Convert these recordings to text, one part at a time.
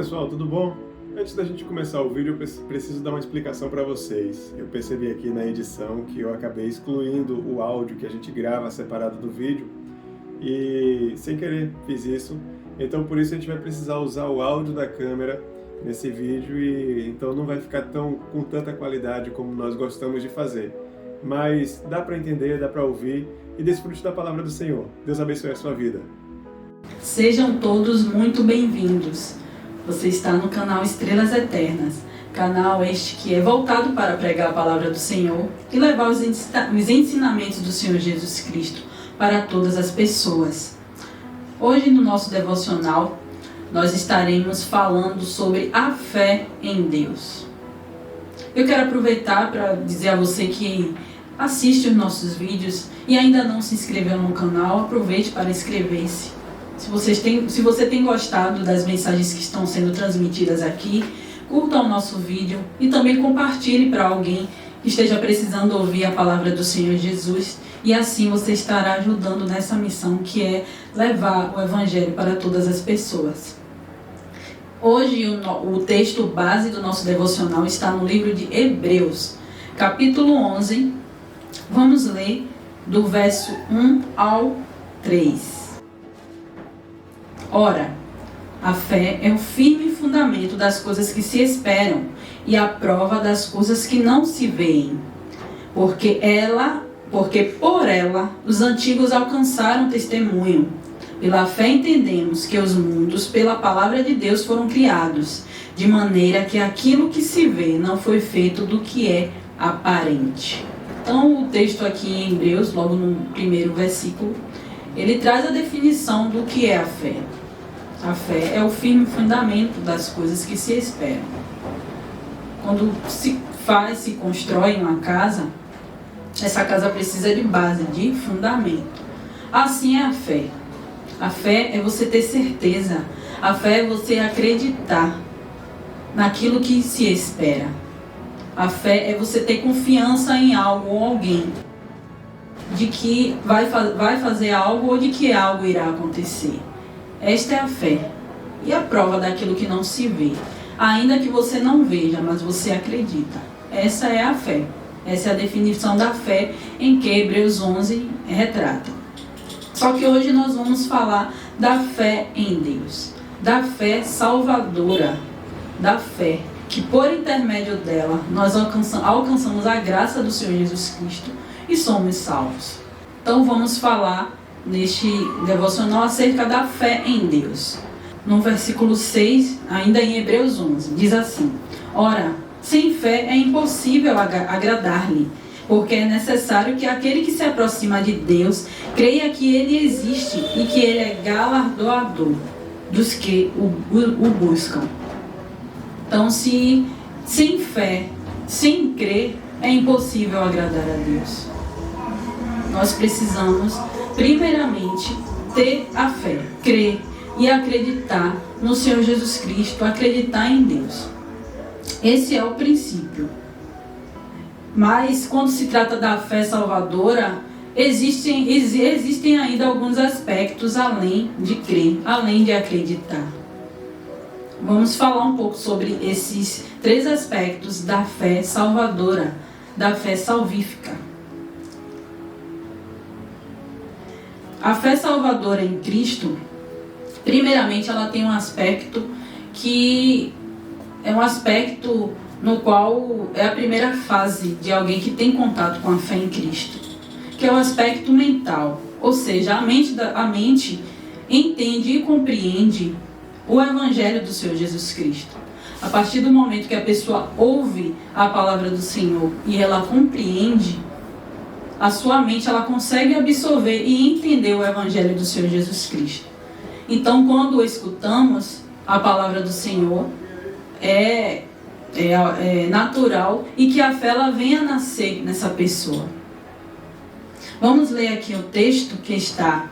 pessoal, tudo bom? Antes da gente começar o vídeo, eu preciso dar uma explicação para vocês. Eu percebi aqui na edição que eu acabei excluindo o áudio que a gente grava separado do vídeo e sem querer fiz isso. Então por isso a gente vai precisar usar o áudio da câmera nesse vídeo e então não vai ficar com tanta qualidade como nós gostamos de fazer. Mas dá para entender, dá para ouvir e desfrute da palavra do Senhor. Deus abençoe a sua vida. Sejam todos muito bem-vindos. Você está no canal Estrelas Eternas, canal este que é voltado para pregar a palavra do Senhor e levar os ensinamentos do Senhor Jesus Cristo para todas as pessoas. Hoje no nosso devocional, nós estaremos falando sobre a fé em Deus. Eu quero aproveitar para dizer a você que assiste os nossos vídeos e ainda não se inscreveu no canal, aproveite para inscrever-se. Se você tem gostado das mensagens que estão sendo transmitidas aqui, curta o nosso vídeo e também compartilhe para alguém que esteja precisando ouvir a palavra do Senhor Jesus e assim você estará ajudando nessa missão que é levar o Evangelho para todas as pessoas. Hoje o texto base do nosso devocional está no livro de Hebreus, capítulo 11. Vamos ler do verso 1 ao 3. Ora, a fé é o firme fundamento das coisas que se esperam e a prova das coisas que não se veem. Porque por ela os antigos alcançaram testemunho. Pela fé entendemos que os mundos pela palavra de Deus foram criados, de maneira que aquilo que se vê não foi feito do que é aparente. Então o texto aqui em Hebreus, logo no primeiro versículo, ele traz a definição do que é a fé. A fé é o firme fundamento das coisas que se esperam. Quando se constrói uma casa, essa casa precisa de base, de fundamento. Assim é a fé. A fé é você ter certeza. A fé é você acreditar naquilo que se espera. A fé é você ter confiança em algo ou alguém, de que vai fazer algo ou de que algo irá acontecer. Esta é a fé. E a prova daquilo que não se vê. Ainda que você não veja, mas você acredita. Essa é a fé. Essa é a definição da fé em que Hebreus 11 retrata. Só que hoje nós vamos falar da fé em Deus. Da fé salvadora. Da fé que por intermédio dela nós alcançamos a graça do Senhor Jesus Cristo e somos salvos. Então vamos falar neste devocional acerca da fé em Deus. No versículo 6, ainda em Hebreus 11, diz assim: Ora, sem fé é impossível agradar-lhe, porque é necessário que aquele que se aproxima de Deus creia que Ele existe e que Ele é galardoador dos que o buscam. Então, sem fé, sem crer, é impossível agradar a Deus. Nós precisamos, primeiramente, ter a fé, crer e acreditar no Senhor Jesus Cristo, acreditar em Deus. Esse é o princípio. Mas, quando se trata da fé salvadora, existem ainda alguns aspectos além de crer, além de acreditar. Vamos falar um pouco sobre esses 3 aspectos da fé salvadora, da fé salvífica. A fé salvadora em Cristo, primeiramente, ela tem um aspecto que é um aspecto no qual é a primeira fase de alguém que tem contato com a fé em Cristo, que é o aspecto mental, ou seja, a mente entende e compreende o Evangelho do Senhor Jesus Cristo. A partir do momento que a pessoa ouve a palavra do Senhor e ela compreende, a sua mente ela consegue absorver e entender o Evangelho do Senhor Jesus Cristo. Então, quando escutamos a palavra do Senhor, é natural e que a fé ela venha nascer nessa pessoa. Vamos ler aqui o texto que está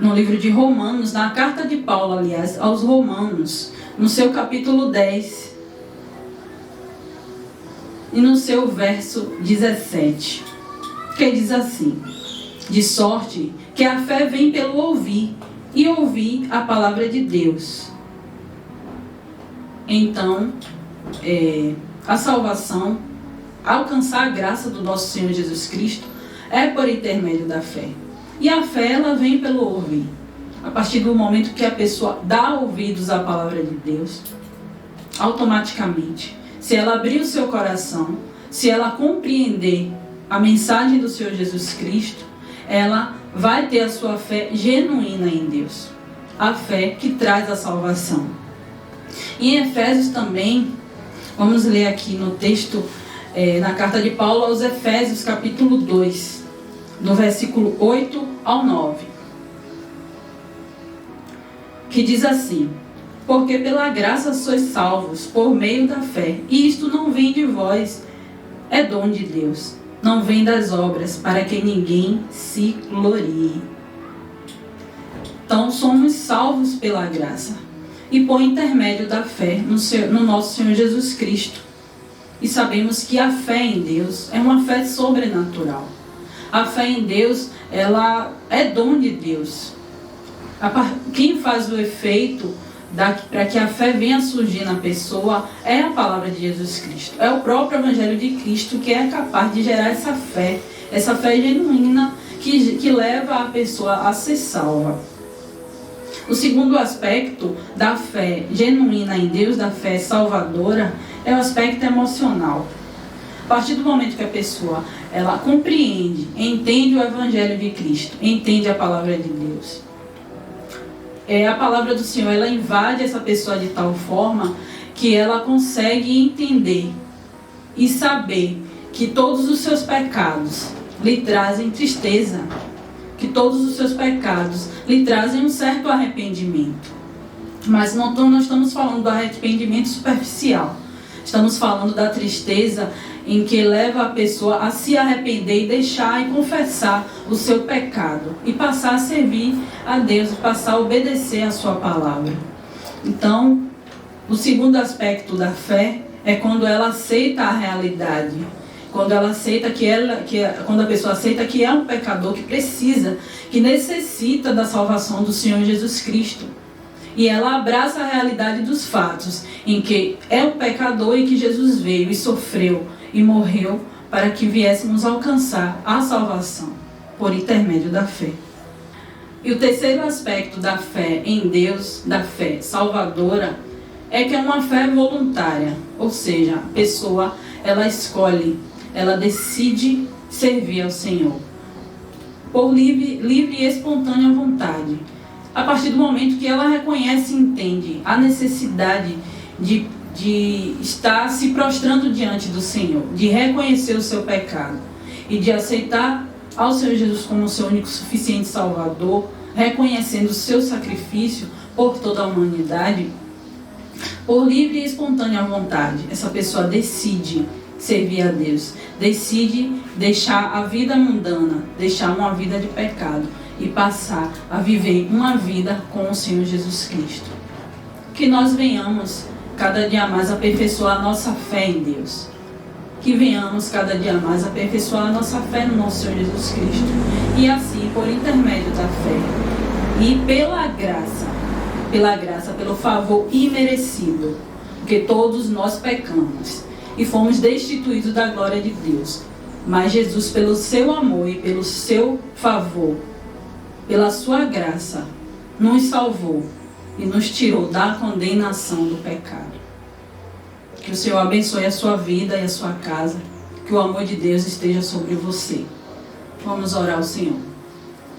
no livro de Romanos, na carta de Paulo, aliás, aos Romanos, no seu capítulo 10 e no seu verso 17, que diz assim: de sorte que a fé vem pelo ouvir, e ouvir a palavra de Deus. então a salvação, alcançar a graça do nosso Senhor Jesus Cristo, é por intermédio da fé. E a fé, ela vem pelo ouvir. A partir do momento que a pessoa dá ouvidos à palavra de Deus, automaticamente, se ela abrir o seu coração, se ela compreender a mensagem do Senhor Jesus Cristo, ela vai ter a sua fé genuína em Deus. A fé que traz a salvação. Em Efésios também, vamos ler aqui no texto, na carta de Paulo aos Efésios, capítulo 2, do versículo 8 ao 9, que diz assim: porque pela graça sois salvos, por meio da fé, e isto não vem de vós, é dom de Deus, não vem das obras, para que ninguém se glorie. Então somos salvos pela graça, e por intermédio da fé no nosso Senhor Jesus Cristo. E sabemos que a fé em Deus é uma fé sobrenatural. A fé em Deus, ela é dom de Deus. Quem faz o efeito para que a fé venha surgir na pessoa é a palavra de Jesus Cristo. É o próprio Evangelho de Cristo que é capaz de gerar essa fé genuína que leva a pessoa a ser salva. O segundo aspecto da fé genuína em Deus, da fé salvadora, é o aspecto emocional. A partir do momento que a pessoa ela compreende, entende o Evangelho de Cristo, entende a palavra de Deus, a palavra do Senhor, ela invade essa pessoa de tal forma que ela consegue entender e saber que todos os seus pecados lhe trazem tristeza, que todos os seus pecados lhe trazem um certo arrependimento. Mas não estamos falando do arrependimento superficial. Estamos falando da tristeza em que leva a pessoa a se arrepender e deixar e confessar o seu pecado e passar a servir a Deus, passar a obedecer a sua palavra. Então, o segundo aspecto da fé é quando ela aceita a realidade. Quando ela aceita quando a pessoa aceita que é um pecador que precisa, que necessita da salvação do Senhor Jesus Cristo. E ela abraça a realidade dos fatos, em que é um pecador e que Jesus veio e sofreu e morreu para que viéssemos alcançar a salvação por intermédio da fé. E o terceiro aspecto da fé em Deus, da fé salvadora, é que é uma fé voluntária, ou seja, a pessoa ela escolhe, ela decide servir ao Senhor por livre e espontânea vontade. A partir do momento que ela reconhece e entende a necessidade de estar se prostrando diante do Senhor, de reconhecer o seu pecado e de aceitar ao Senhor Jesus como o seu único suficiente Salvador, reconhecendo o seu sacrifício por toda a humanidade, por livre e espontânea vontade, essa pessoa decide servir a Deus, decide deixar a vida mundana, deixar uma vida de pecado e passar a viver uma vida com o Senhor Jesus Cristo. Que nós venhamos cada dia mais aperfeiçoar a nossa fé em Deus. Que venhamos cada dia mais aperfeiçoar a nossa fé no nosso Senhor Jesus Cristo. E assim, por intermédio da fé e pela graça, pelo favor imerecido, porque todos nós pecamos e fomos destituídos da glória de Deus. Mas Jesus, pelo seu amor e pelo seu favor, pela sua graça, nos salvou e nos tirou da condenação do pecado. Que o Senhor abençoe a sua vida e a sua casa. Que o amor de Deus esteja sobre você. Vamos orar ao Senhor.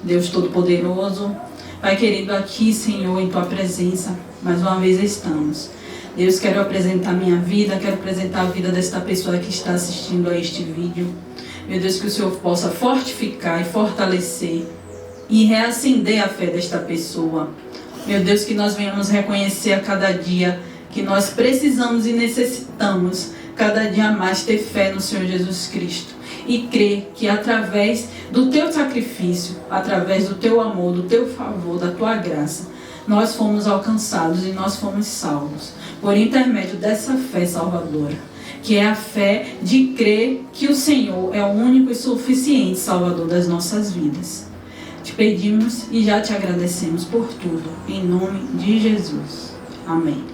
Deus Todo-Poderoso, Pai querido, aqui, Senhor, em Tua presença, mais uma vez estamos. Deus, quero apresentar minha vida, quero apresentar a vida desta pessoa que está assistindo a este vídeo. Meu Deus, que o Senhor possa fortificar e fortalecer e reacender a fé desta pessoa. Meu Deus, que nós venhamos reconhecer a cada dia que nós precisamos e necessitamos cada dia mais ter fé no Senhor Jesus Cristo e crer que através do Teu sacrifício, através do Teu amor, do Teu favor, da Tua graça, nós fomos alcançados e nós fomos salvos por intermédio dessa fé salvadora, que é a fé de crer que o Senhor é o único e suficiente Salvador das nossas vidas. Te pedimos e já te agradecemos por tudo, em nome de Jesus. Amém.